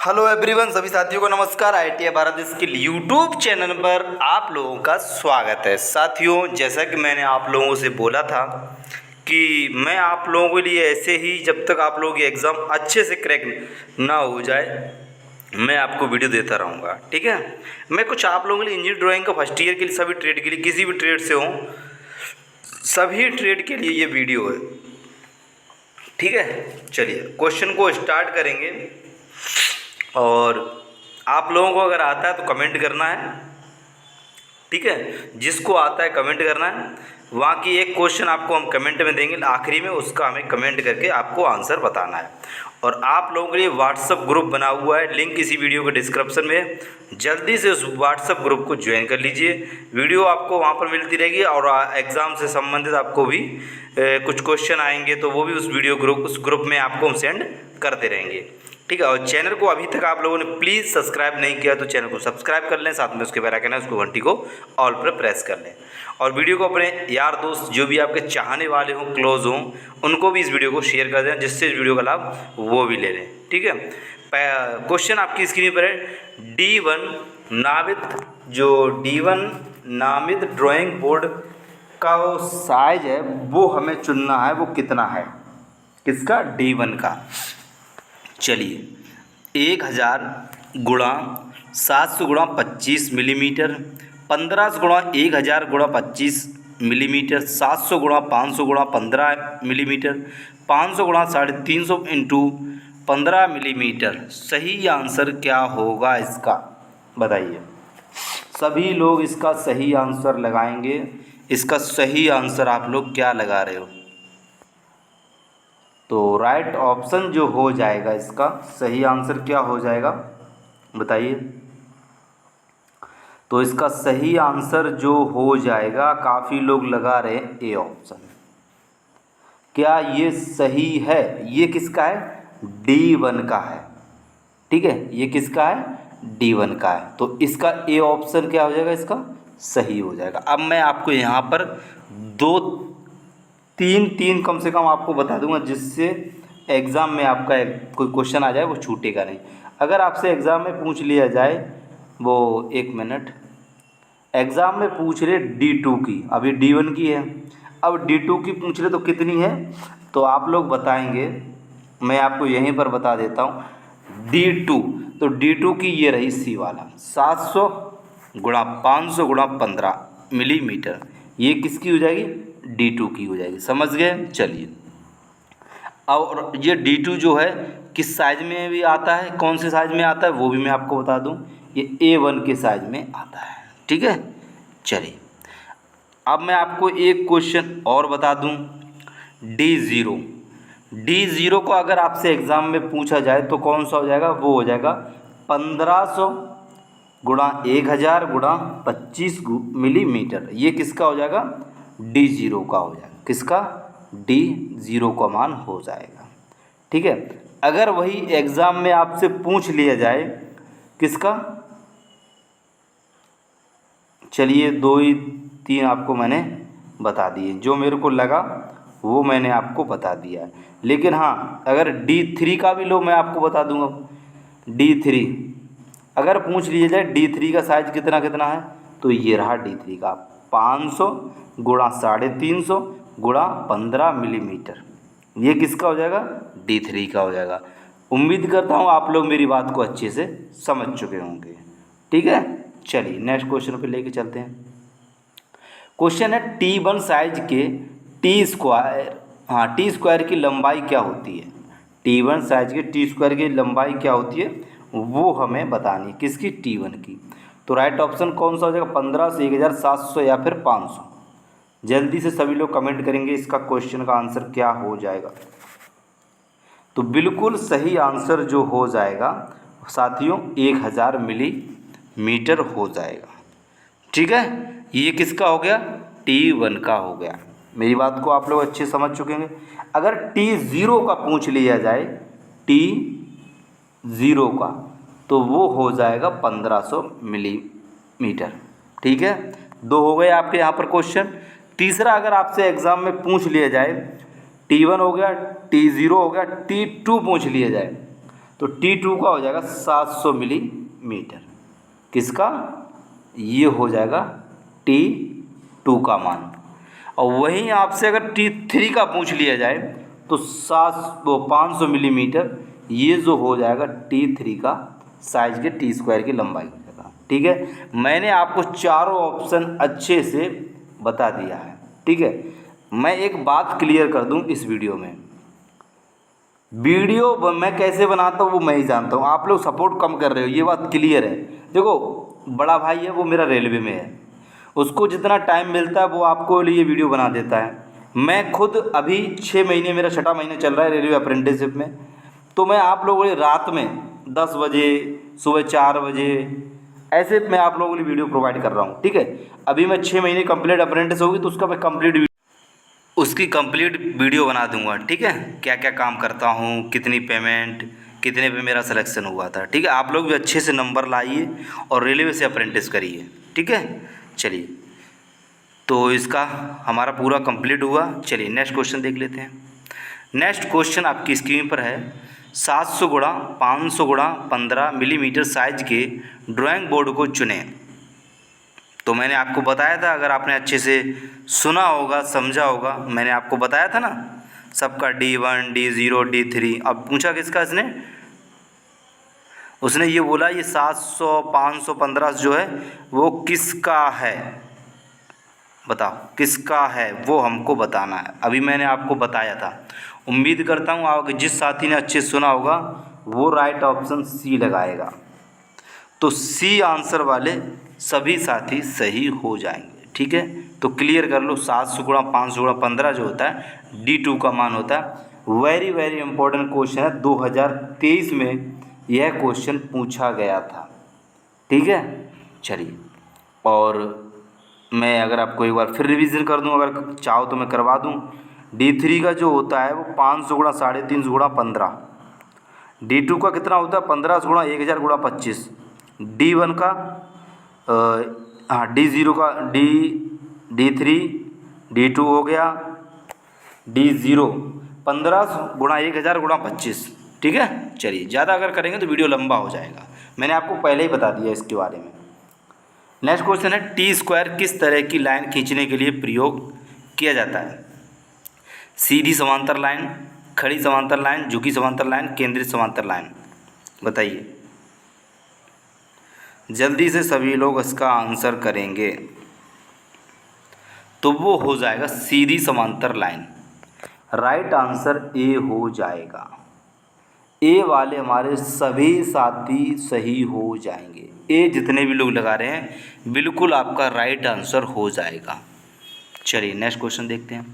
Hello everyone, सभी साथियों को नमस्कार। IIT Bharat skill YouTube channel पर आप लोगों का स्वागत है। साथियों, जैसा कि मैंने आप लोगों से बोला था कि मैं आप लोगों के लिए ऐसे ही, जब तक आप लोगों की एग्ज़ाम अच्छे से क्रैक ना हो जाए, मैं आपको वीडियो देता रहूँगा। ठीक है। मैं कुछ आप लोगों के लिए इंजीनियर ड्राइंग का फर्स्ट ईयर के लिए, सभी ट्रेड के लिए, किसी भी ट्रेड से हो, सभी ट्रेड के लिए ये वीडियो है। ठीक है, चलिए क्वेश्चन को स्टार्ट करेंगे। और आप लोगों को अगर आता है तो कमेंट करना है। ठीक है, जिसको आता है कमेंट करना है। वहाँ की एक क्वेश्चन आपको हम कमेंट में देंगे, आखिरी में उसका हमें कमेंट करके आपको आंसर बताना है। और आप लोगों के लिए व्हाट्सअप ग्रुप बना हुआ है, लिंक इसी वीडियो के डिस्क्रिप्शन में है। जल्दी से उस व्हाट्सअप ग्रुप को ज्वाइन कर लीजिए। वीडियो आपको वहाँ पर मिलती रहेगी और एग्ज़ाम से संबंधित आपको भी कुछ क्वेश्चन आएंगे तो वो भी उस ग्रुप में आपको हम सेंड करते रहेंगे। ठीक है। और चैनल को अभी तक आप लोगों ने प्लीज़ सब्सक्राइब नहीं किया तो चैनल को सब्सक्राइब कर लें, साथ में उसके बेल आइकन है उसको घंटी को ऑल पर प्रेस कर लें। और वीडियो को अपने यार दोस्त जो भी आपके चाहने वाले हों, क्लोज हों, उनको भी इस वीडियो को शेयर कर दें, जिससे इस वीडियो का लाभ वो भी ले लें। ठीक है। क्वेश्चन आपकी स्क्रीन पर है। D1 नामित ड्राइंग बोर्ड का वो साइज है, वो हमें चुनना है, वो कितना है, किसका, D1 का। चलिए 1000 गुणा 700 गुणा 25 मिलीमीटर, 1500 गुणा 1000 गुणा 25 मिलीमीटर, 700 गुणा 500 गुणा 15 मिलीमीटर, 500 गुणा 350 इंटू 15 मिलीमीटर। सही आंसर क्या होगा इसका, बताइए। सभी लोग इसका सही आंसर लगाएंगे। इसका सही आंसर आप लोग क्या लगा रहे हो? तो राइट ऑप्शन जो हो जाएगा, इसका सही आंसर क्या हो जाएगा, बताइए। तो इसका सही आंसर जो हो जाएगा, काफ़ी लोग लगा रहे हैं ए ऑप्शन। क्या ये सही है? ये किसका है? D1 का है। ठीक है, ये किसका है? D1 का है। तो इसका ए ऑप्शन क्या हो जाएगा, इसका सही हो जाएगा। अब मैं आपको यहाँ पर तीन कम से कम आपको बता दूंगा, जिससे एग्ज़ाम में आपका कोई क्वेश्चन आ जाए वो छूटेगा नहीं। अगर आपसे एग्ज़ाम में पूछ लिया जाए, वो एक मिनट, एग्ज़ाम में पूछ रहे D2 की, अभी D1 की है, अब D2 की पूछ रहे तो कितनी है, तो आप लोग बताएंगे। मैं आपको यहीं पर बता देता हूँ। D2, तो D2 की ये रही सी वाला 700 गुणा 500 गुणा 15 मिलीमीटर। ये किसकी हो जाएगी? D2 की हो जाएगी। समझ गए? चलिए, और ये D2 जो है किस साइज में भी आता है, कौन से साइज में आता है, वो भी मैं आपको बता दूं। ये A1 के साइज में आता है। ठीक है। चलिए, अब मैं आपको एक क्वेश्चन और बता दूं। D0 को अगर आपसे एग्ज़ाम में पूछा जाए तो कौन सा हो जाएगा? वो हो जाएगा 1500 गुणा 1000 गुणा 25 मिलीमीटर। ये किसका हो जाएगा? D0 का हो जाएगा। किसका? D0 का मान हो जाएगा। ठीक है। अगर वही एग्ज़ाम में आपसे पूछ लिया जाए किसका, चलिए 2-3 आपको मैंने बता दिए, जो मेरे को लगा वो मैंने आपको बता दिया है। लेकिन हाँ, अगर D3 का भी लो, मैं आपको बता दूंगा। D3 अगर पूछ लिया जाए D3 का साइज कितना कितना है, तो ये रहा D3 का 500 गुणा 350 गुणा 15 मिलीमीटर। ये किसका हो जाएगा? D3 का हो जाएगा। उम्मीद करता हूँ आप लोग मेरी बात को अच्छे से समझ चुके होंगे। ठीक है। चलिए नेक्स्ट क्वेश्चन पे लेके चलते हैं। क्वेश्चन है T1 साइज के टी स्क्वायर की लंबाई क्या होती है? T1 साइज के टी स्क्वायर की लंबाई क्या होती है, वो हमें बतानी। किसकी? T1 की। तो राइट ऑप्शन कौन सा हो जाएगा? 1500, 1000, 700 या फिर 500। जल्दी से सभी लोग कमेंट करेंगे इसका क्वेश्चन का आंसर क्या हो जाएगा। तो बिल्कुल सही आंसर जो हो जाएगा साथियों, 1000 मिलीमीटर हो जाएगा। ठीक है। ये किसका हो गया? T1 का हो गया। मेरी बात को आप लोग अच्छे समझ चुके हैं। अगर T0 का पूछ लिया जाए, T0 का, तो वो हो जाएगा 1500 मिलीमीटर। ठीक है। 2 हो गए आपके यहाँ पर क्वेश्चन। तीसरा, अगर आपसे एग्ज़ाम में पूछ लिया जाए, T1 हो गया, T0 हो गया, T2 पूछ लिया जाए, तो T2 का हो जाएगा 700 मिलीमीटर। किसका? ये हो जाएगा T2 का मान। और वहीं आपसे अगर T3 का पूछ लिया जाए तो 500 मिलीमीटर, ये जो हो जाएगा T3 का साइज के टी स्क्वायर की लंबाई हो जाएगा। ठीक है, मैंने आपको चारों ऑप्शन अच्छे से बता दिया है। ठीक है, मैं एक बात क्लियर कर दूं इस वीडियो में, वीडियो मैं कैसे बनाता हूँ वो मैं ही जानता हूँ, आप लोग सपोर्ट कम कर रहे हो, ये बात क्लियर है। देखो, बड़ा भाई है वो मेरा रेलवे में है, उसको जितना टाइम मिलता है वो आपको लिए वीडियो बना देता है। मैं खुद अभी 6 महीने, मेरा 6वां महीना चल रहा है रेलवे अप्रेंटिसशिप में, तो मैं आप लोगों को रात में 10 बजे, सुबह 4 बजे ऐसे मैं आप लोगों के लिए वीडियो प्रोवाइड कर रहा हूँ। ठीक है, अभी मैं 6 महीने कंप्लीट अप्रेंटिस होगी तो उसका मैं उसकी कंप्लीट वीडियो बना दूंगा। ठीक है, क्या क्या काम करता हूँ, कितनी पेमेंट, कितने पे मेरा सिलेक्शन हुआ था। ठीक है, आप लोग भी अच्छे से नंबर लाइए और रेलवे से अप्रेंटिस करिए। ठीक है, चलिए, तो इसका हमारा पूरा कंप्लीट हुआ। चलिए नेक्स्ट क्वेश्चन देख लेते हैं। नेक्स्ट क्वेश्चन आपकी स्क्रीन पर है। 700 गुणा 500 गुणा 15 मिलीमीटर साइज के ड्राइंग बोर्ड को चुनें। तो मैंने आपको बताया था, अगर आपने अच्छे से सुना होगा, समझा होगा, मैंने आपको बताया था ना सबका D1, D0, D3। अब पूछा किसका इसने, उसने ये बोला ये 700, 500, 1500 जो है वो किसका है, बताओ किसका है, वो हमको बताना है। अभी मैंने आपको बताया था। उम्मीद करता हूँ आप जिस साथी ने अच्छे से सुना होगा वो राइट ऑप्शन सी लगाएगा। तो सी आंसर वाले सभी साथी सही हो जाएंगे। ठीक है, तो क्लियर कर लो, 700 गुणा 500 गुणा 15 जो होता है D2 का मान होता है। वेरी वेरी इंपॉर्टेंट क्वेश्चन है, 2023 में यह क्वेश्चन पूछा गया था। ठीक है, चलिए, और मैं अगर आपको एक बार फिर रिवीजन कर दूं, अगर चाहो तो मैं करवा दूं। D3 का जो होता है वो 500 गुणा 350 गुणा 15। D2 का कितना होता है 1500 गुणा 1000 गुणा 25। D1 का हाँ D0 का D3 D2 हो गया D0 1500 गुणा 1000 गुणा 25। ठीक है, चलिए, ज़्यादा अगर करेंगे तो वीडियो लंबा हो जाएगा, मैंने आपको पहले ही बता दिया इसके बारे में। नेक्स्ट क्वेश्चन है, टी स्क्वायर किस तरह की लाइन खींचने के लिए प्रयोग किया जाता है? सीधी समांतर लाइन, खड़ी समांतर लाइन, झुकी समांतर लाइन, केंद्रित समांतर लाइन, बताइए जल्दी से, सभी लोग इसका आंसर करेंगे। तो वो हो जाएगा सीधी समांतर लाइन। राइट आंसर ए हो जाएगा। ए वाले हमारे सभी साथी सही हो जाएंगे। ए जितने भी लोग लगा रहे हैं बिल्कुल आपका राइट आंसर हो जाएगा। चलिए नेक्स्ट क्वेश्चन देखते हैं।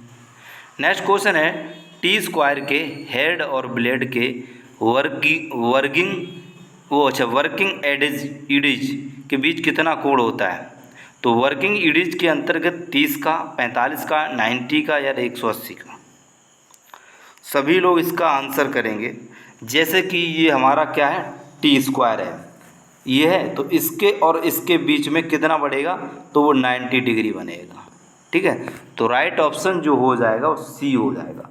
नेक्स्ट क्वेश्चन है, टी स्क्वायर के हेड और ब्लेड के वर्किंग एडिज के बीच कितना कोण होता है? तो वर्किंग एडिज के अंतर्गत 30 का, 45 का, 90 का या 180 का। सभी लोग इसका आंसर करेंगे। जैसे कि ये हमारा क्या है, टी स्क्वायर है, ये है, तो इसके और इसके बीच में कितना बढ़ेगा, तो वो 90 डिग्री बनेगा। ठीक है, तो राइट ऑप्शन जो हो जाएगा वो सी हो जाएगा।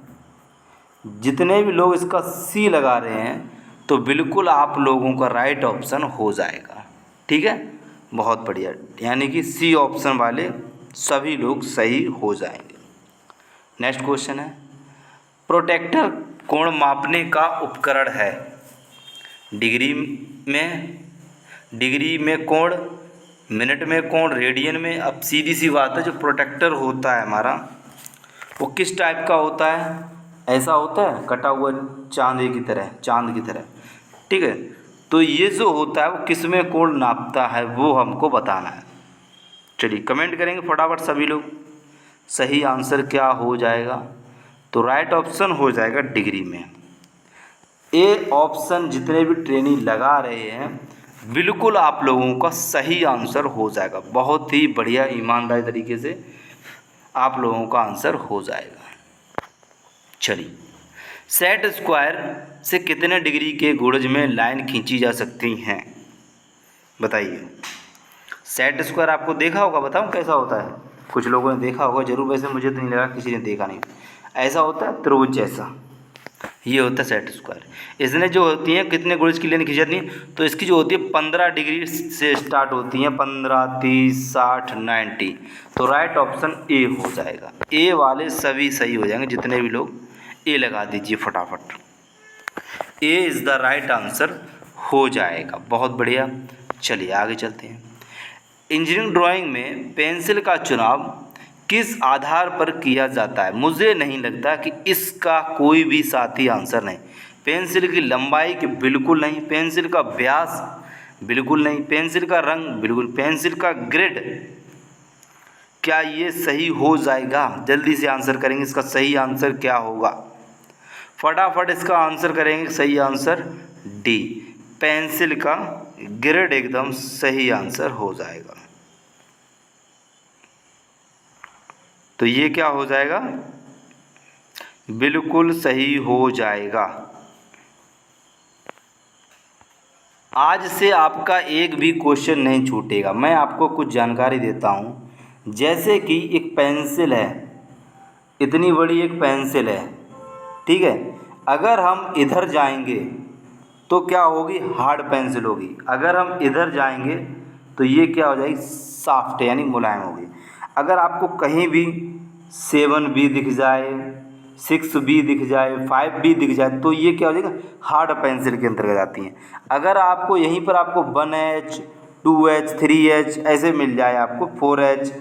जितने भी लोग इसका सी लगा रहे हैं तो बिल्कुल आप लोगों का राइट ऑप्शन हो जाएगा। ठीक है, बहुत बढ़िया, यानी कि सी ऑप्शन वाले सभी लोग सही हो जाएंगे। नेक्स्ट क्वेश्चन है, प्रोटेक्टर कोण मापने का उपकरण है। डिग्री में कोण, मिनट में कोण, रेडियन में। अब सीधी सी बात है, जो प्रोटेक्टर होता है हमारा वो किस टाइप का होता है? ऐसा होता है कटा हुआ चांद की तरह। ठीक है, तो ये जो होता है वो किस में कोण नापता है वो हमको बताना है। चलिए कमेंट करेंगे फटाफट सभी लोग, सही आंसर क्या हो जाएगा? तो राइट ऑप्शन हो जाएगा डिग्री में। ए ऑप्शन जितने भी ट्रेनी लगा रहे हैं बिल्कुल आप लोगों का सही आंसर हो जाएगा। बहुत ही बढ़िया ईमानदारी तरीके से आप लोगों का आंसर हो जाएगा। चलिए, सेट स्क्वायर से कितने डिग्री के गुणज में लाइन खींची जा सकती हैं? बताइए। सेट स्क्वायर आपको देखा होगा, बताऊं कैसा होता है? कुछ लोगों ने देखा होगा जरूर, वैसे मुझे तो नहीं लगा किसी ने देखा नहीं। ऐसा होता है त्रिभुज जैसा, ये होता है सेट स्क्वायर। इसने जो होती हैं कितने गुणज की लाइन खींची जाती है, तो इसकी जो होती है 15 डिग्री से स्टार्ट होती हैं, 15, 30, 60, 90। तो राइट ऑप्शन ए हो जाएगा। ए वाले सभी सही हो जाएंगे, जितने भी लोग ए लगा दीजिए फटाफट। A is the right answer हो जाएगा। बहुत बढ़िया, चलिए आगे चलते हैं। इंजीनियरिंग ड्राइंग में पेंसिल का चुनाव किस आधार पर किया जाता है? मुझे नहीं लगता कि इसका कोई भी साथी आंसर नहीं। पेंसिल की लंबाई की बिल्कुल नहीं, पेंसिल का व्यास बिल्कुल नहीं, पेंसिल का रंग बिल्कुल, पेंसिल का ग्रेड। क्या ये सही हो जाएगा? जल्दी से आंसर करेंगे, इसका सही आंसर क्या होगा? फटाफट इसका आंसर करेंगे। सही आंसर डी, पेंसिल का ग्रेड एकदम सही आंसर हो जाएगा। तो ये क्या हो जाएगा? बिल्कुल सही हो जाएगा। आज से आपका एक भी क्वेश्चन नहीं छूटेगा। मैं आपको कुछ जानकारी देता हूँ। जैसे कि एक पेंसिल है, इतनी बड़ी एक पेंसिल है, ठीक है। अगर हम इधर जाएंगे तो क्या होगी? हार्ड पेंसिल होगी। अगर हम इधर जाएंगे तो ये क्या हो जाएगी? सॉफ्ट यानी मुलायम होगी। अगर आपको कहीं भी 7B दिख जाए, 6B दिख जाए, 5B दिख जाए, तो ये क्या हो जाएगा? हार्ड पेंसिल के अंतर्गत आती हैं। अगर आपको यहीं पर आपको 1H, 2H, 3H ऐसे मिल जाए, आपको 4H,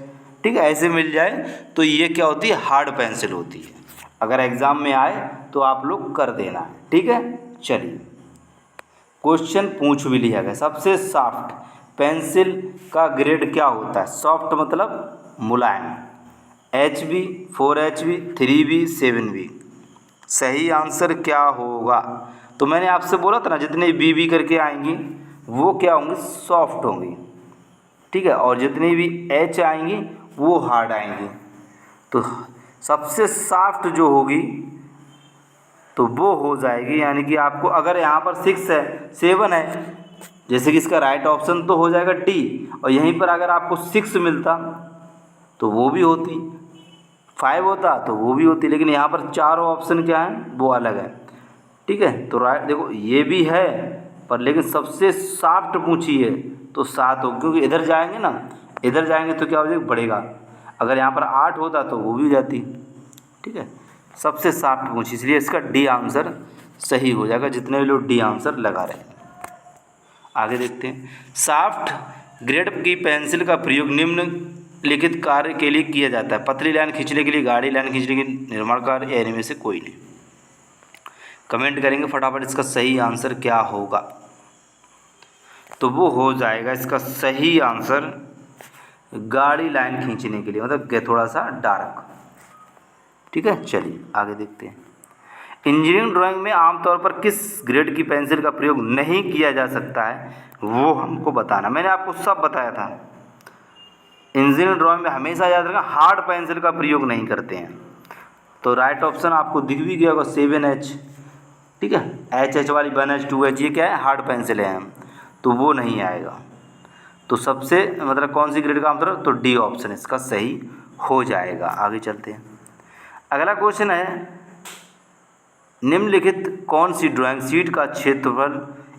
ठीक है, ऐसे मिल जाए, तो ये क्या होती है? हार्ड पेंसिल होती है। अगर एग्ज़ाम में आए तो आप लोग कर देना है, ठीक है। चलिए क्वेश्चन पूछ भी लिया गया। सबसे सॉफ्ट पेंसिल का ग्रेड क्या होता है? सॉफ्ट मतलब मुलायम। HB, 4HB, 3B, 7B। सही आंसर क्या होगा? तो मैंने आपसे बोला था ना, जितने BB करके आएंगी वो क्या होंगी? सॉफ्ट होंगी, ठीक है। और जितनी भी H आएंगी वो हार्ड आएंगी। तो सबसे सॉफ्ट जो होगी तो वो हो जाएगी, यानी कि आपको अगर यहाँ पर 6 है, 7 है, जैसे कि इसका राइट ऑप्शन तो हो जाएगा D। और यहीं पर अगर आपको 6 मिलता तो वो भी होती, 5 होता तो वो भी होती, लेकिन यहाँ पर 4 ऑप्शन क्या हैं? वो अलग है, ठीक है। तो राइट देखो ये भी है, पर लेकिन सबसे सॉफ्ट पूछी है तो 7 हो, क्योंकि इधर जाएंगे ना, इधर जाएंगे तो क्या हो जाएगा? बढ़ेगा। अगर यहाँ पर 8 होता तो वो भी जाती, ठीक है। सबसे सॉफ्ट पूछी, इसलिए इसका डी आंसर सही हो जाएगा, जितने भी लोग डी आंसर लगा रहे हैं। आगे देखते हैं। सॉफ्ट ग्रेड की पेंसिल का प्रयोग निम्नलिखित कार्य के लिए किया जाता है? पतली लाइन खींचने के लिए, गाढ़ी लाइन खींचने के लिए, निर्माण कार्य, या इनमें से कोई नहीं। कमेंट करेंगे फटाफट, इसका सही आंसर क्या होगा? तो वो हो जाएगा इसका सही आंसर गाढ़ी लाइन खींचने के लिए, मतलब थोड़ा सा डार्क, ठीक है। चलिए आगे देखते हैं। इंजीनियरिंग ड्राइंग में आमतौर पर किस ग्रेड की पेंसिल का प्रयोग नहीं किया जा सकता है, वो हमको बताना। मैंने आपको सब बताया था। इंजीनियरिंग ड्राइंग में हमेशा याद रखना, हार्ड पेंसिल का प्रयोग नहीं करते हैं। तो राइट ऑप्शन आपको दिख भी गया होगा, 7H, ठीक है। HH वाली 1H, 2H ये क्या है? हार्ड पेंसिल है, तो वो नहीं आएगा। तो सबसे मतलब कौन सी ग्रेड का आमतौर? तो डी ऑप्शन इसका सही हो जाएगा। आगे चलते हैं। अगला क्वेश्चन है, निम्नलिखित कौन सी ड्राइंग शीट का क्षेत्रफल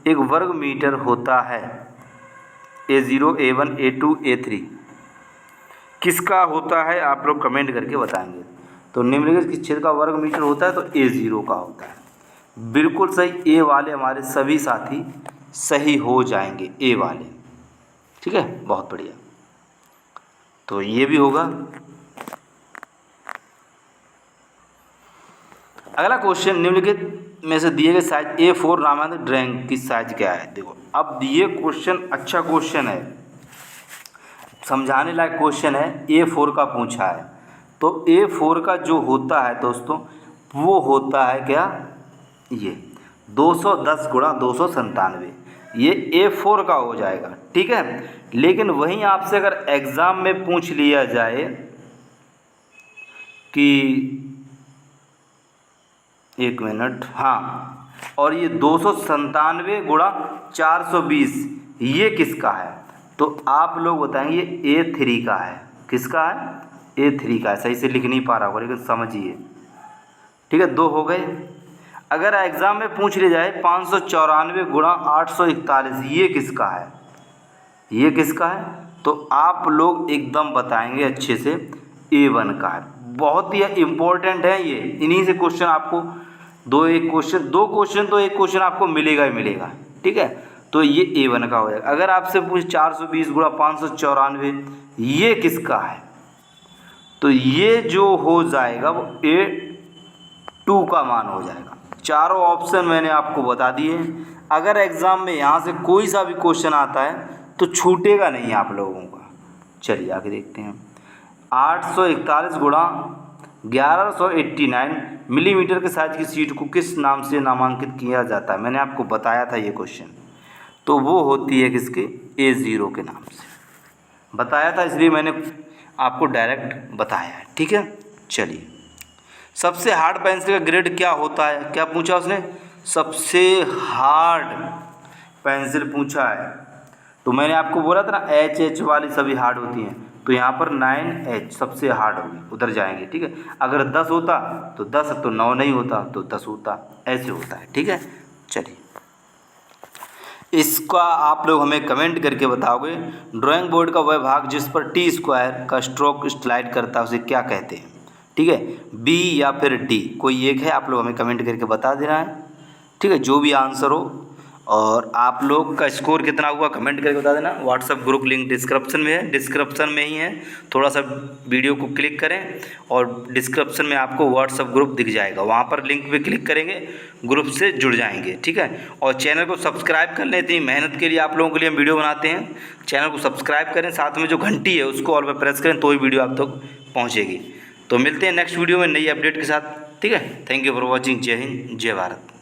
1 वर्ग मीटर होता है? A0, A1, A2, A3 किसका होता है? आप लोग कमेंट करके बताएंगे। तो निम्नलिखित किस क्षेत्र का वर्ग मीटर होता है? तो A0 का होता है। बिल्कुल सही, ए वाले हमारे सभी साथी सही हो जाएंगे, ए वाले, ठीक है। बहुत बढ़िया, तो ये भी होगा। अगला क्वेश्चन, निम्नलिखित में से दिए गए साइज A4 नामांकित ड्राइंग की साइज क्या है? देखो अब ये क्वेश्चन अच्छा क्वेश्चन है, समझाने लायक क्वेश्चन है। A4 का पूछा है, तो A4 का जो होता है दोस्तों, वो होता है क्या? ये 210 गुणा 297, ये A4 का हो जाएगा, ठीक है। लेकिन वहीं आपसे अगर एग्ज़ाम में पूछ लिया जाए कि 1 मिनट, हाँ, और ये 297 गुणा 420 ये किसका है? तो आप लोग बताएंगे ये A3 का है। किसका है? A3 का है। सही से लिख नहीं पा रहा होगा, लेकिन समझिए, ठीक है। 2 हो गए। अगर एग्ज़ाम में पूछ लिया जाए 594 गुणा 841, ये किसका है, ये किसका है, तो आप लोग एकदम बताएंगे अच्छे से A1 का है। बहुत ही इम्पोर्टेंट है ये, इन्हीं से क्वेश्चन आपको दो क्वेश्चन आपको मिलेगा ही मिलेगा, ठीक है। तो ये A1 का हो जाएगा। अगर आपसे पूछ 420 गुणा 594 ये किसका है, तो ये जो हो जाएगा वो A2 का मान हो जाएगा। चारों ऑप्शन मैंने आपको बता दिए। अगर एग्ज़ाम में यहाँ से कोई सा भी क्वेश्चन आता है तो छूटेगा नहीं आप लोगों का। चलिए आगे देखते हैं। 841 गुणा 1189 मिलीमीटर के साइज की शीट को किस नाम से नामांकित किया जाता है। मैंने आपको बताया था ये क्वेश्चन, तो वो होती है किसके, A0 के नाम से बताया था, इसलिए मैंने आपको डायरेक्ट बताया है, ठीक है। चलिए, सबसे हार्ड पेंसिल का ग्रेड क्या होता है, क्या पूछा उसने, सबसे हार्ड पेंसिल पूछा है। तो मैंने आपको बोला था ना HH वाली सभी हार्ड होती हैं, तो यहाँ पर 9H सबसे हार्ड होगी, उधर जाएंगे, ठीक है। अगर 10 होता तो 10, तो 9 नहीं होता तो 10 होता, ऐसे होता है, ठीक है। चलिए, इसका आप लोग हमें कमेंट करके बताओगे, ड्राइंग बोर्ड का वह भाग जिस पर T स्क्वायर का स्ट्रोक स्लाइड करता है उसे क्या कहते हैं, ठीक है। B या फिर D, कोई एक है, आप लोग हमें कमेंट करके बता देना है, ठीक है, जो भी आंसर हो। और आप लोग का स्कोर कितना हुआ कमेंट करके बता देना। व्हाट्सअप ग्रुप लिंक डिस्क्रिप्शन में है, डिस्क्रिप्शन में ही है, थोड़ा सा वीडियो को क्लिक करें और डिस्क्रिप्शन में आपको व्हाट्सअप ग्रुप दिख जाएगा, वहाँ पर लिंक पे क्लिक करेंगे, ग्रुप से जुड़ जाएंगे, ठीक है। और चैनल को सब्सक्राइब कर लें, इतनी मेहनत के लिए आप लोगों के लिए हम वीडियो बनाते हैं। चैनल को सब्सक्राइब करें, साथ में जो घंटी है उसको ऑल पर प्रेस करें, तो ही वीडियो आप तक पहुँचेगी। तो मिलते हैं नेक्स्ट वीडियो में नई अपडेट के साथ, ठीक है। Thank you for watching. जय हिंद, जय भारत।